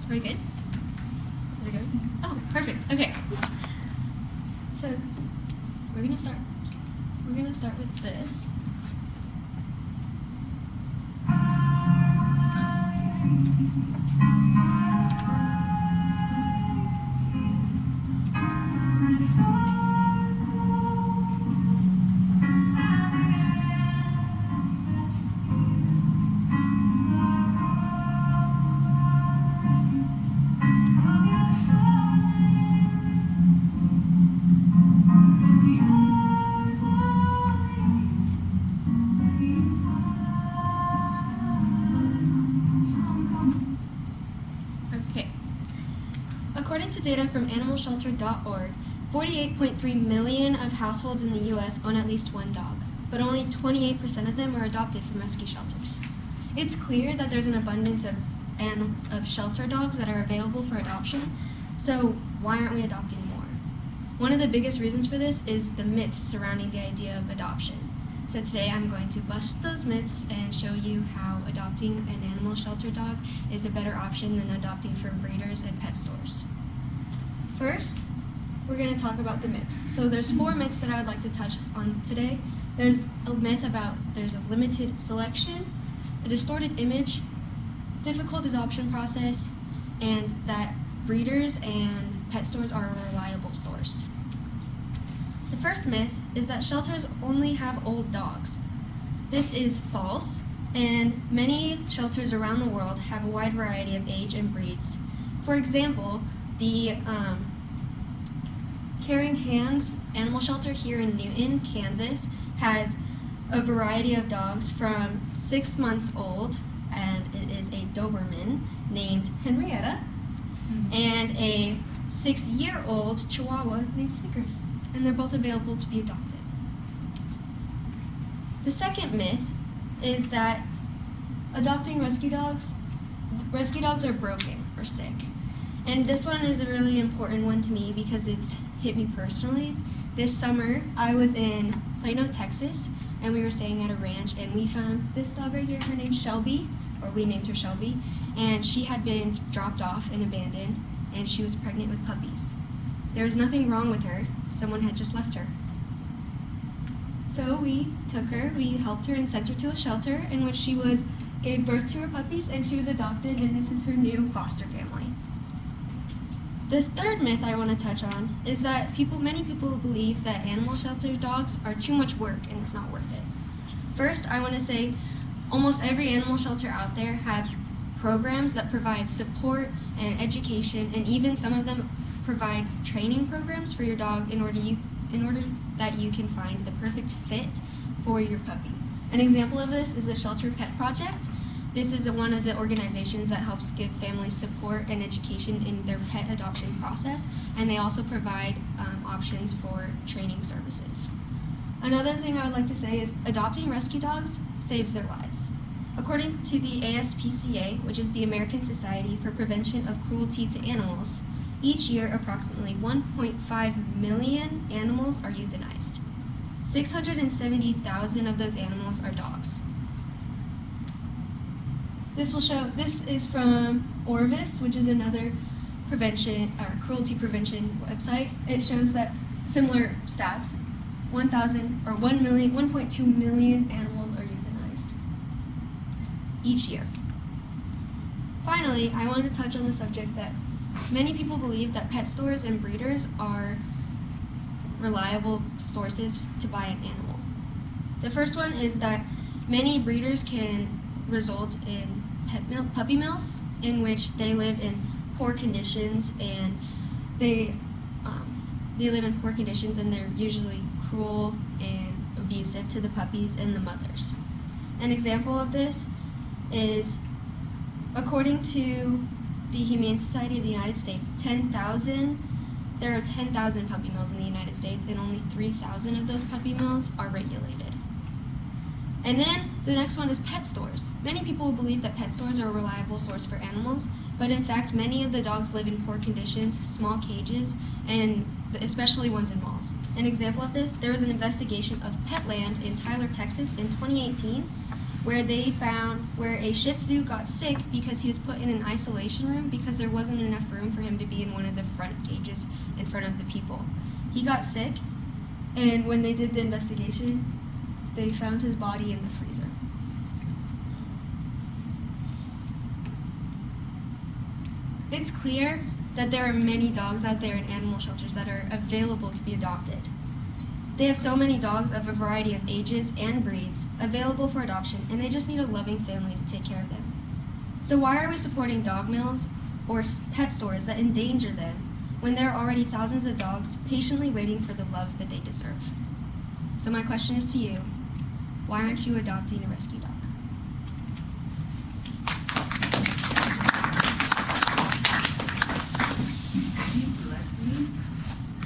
Are we good? Is it good? Oh, perfect. Okay. So we're gonna start with this. Okay. According to data from animalshelter.org, 48.3 million of households in the U.S. own at least one dog, but only 28% of them are adopted from rescue shelters. It's clear that there's an abundance of shelter dogs that are available for adoption, so why aren't we adopting more? One of the biggest reasons for this is the myths surrounding the idea of adoption. So today I'm going to bust those myths and show you how adopting an animal shelter dog is a better option than adopting from breeders and pet stores. First, we're going to talk about the myths. So there's 4 myths that I would like to touch on today. There's a myth about there's a limited selection, a distorted image, difficult adoption process, and that breeders and pet stores are a reliable source. The first myth is that shelters only have old dogs. This is false, and many shelters around the world have a wide variety of age and breeds. For example, the Caring Hands Animal Shelter here in Newton, Kansas, has a variety of dogs from 6 months old, and it is a Doberman named Henrietta, and a 6-year-old Chihuahua named Snickers, and they're both available to be adopted. The second myth is that adopting rescue dogs are broken or sick. And this one is a really important one to me because it's hit me personally. This summer, I was in Plano, Texas, and we were staying at a ranch, and we found this dog right here. Her name's Shelby, or we named her Shelby, and she had been dropped off and abandoned, and she was pregnant with puppies. There was nothing wrong with her. Someone had just left her. So we took her, we helped her and sent her to a shelter in which she gave birth to her puppies, and she was adopted, and this is her new foster family. This third myth I want to touch on is that many people believe that animal shelter dogs are too much work and it's not worth it. First, I want to say almost every animal shelter out there have programs that provide support and education, and even some of them provide training programs for your dog in order that you can find the perfect fit for your puppy. An example of this is the Shelter Pet Project. This is one of the organizations that helps give families support and education in their pet adoption process, and they also provide options for training services. Another thing I would like to say is adopting rescue dogs saves their lives. According to the ASPCA, which is the American Society for Prevention of Cruelty to Animals, each year approximately 1.5 million animals are euthanized. 670,000 of those animals are dogs. This is from Orvis, which is another cruelty prevention website. It shows that similar stats, 1.2 million animals are euthanized each year. Finally, I want to touch on the subject that many people believe that pet stores and breeders are reliable sources to buy an animal. The first one is that many breeders can result in puppy mills in which they live in poor conditions, and they live in poor conditions, and they're usually cruel and abusive to the puppies and the mothers. An example of this is, according to the Humane Society of the United States, there are 10,000 puppy mills in the United States, and only 3,000 of those puppy mills are regulated. And then the next one is pet stores. Many people believe that pet stores are a reliable source for animals, but in fact many of the dogs live in poor conditions, small cages, and especially ones in malls. An example of this, there was an investigation of Petland in Tyler, Texas in 2018, where a Shih Tzu got sick because he was put in an isolation room because there wasn't enough room for him to be in one of the front cages in front of the people. He got sick, and when they did the investigation, they found his body in the freezer. It's clear that there are many dogs out there in animal shelters that are available to be adopted. They have so many dogs of a variety of ages and breeds available for adoption, and they just need a loving family to take care of them. So why are we supporting dog mills or pet stores that endanger them when there are already thousands of dogs patiently waiting for the love that they deserve? So my question is to you, why aren't you adopting a rescue dog?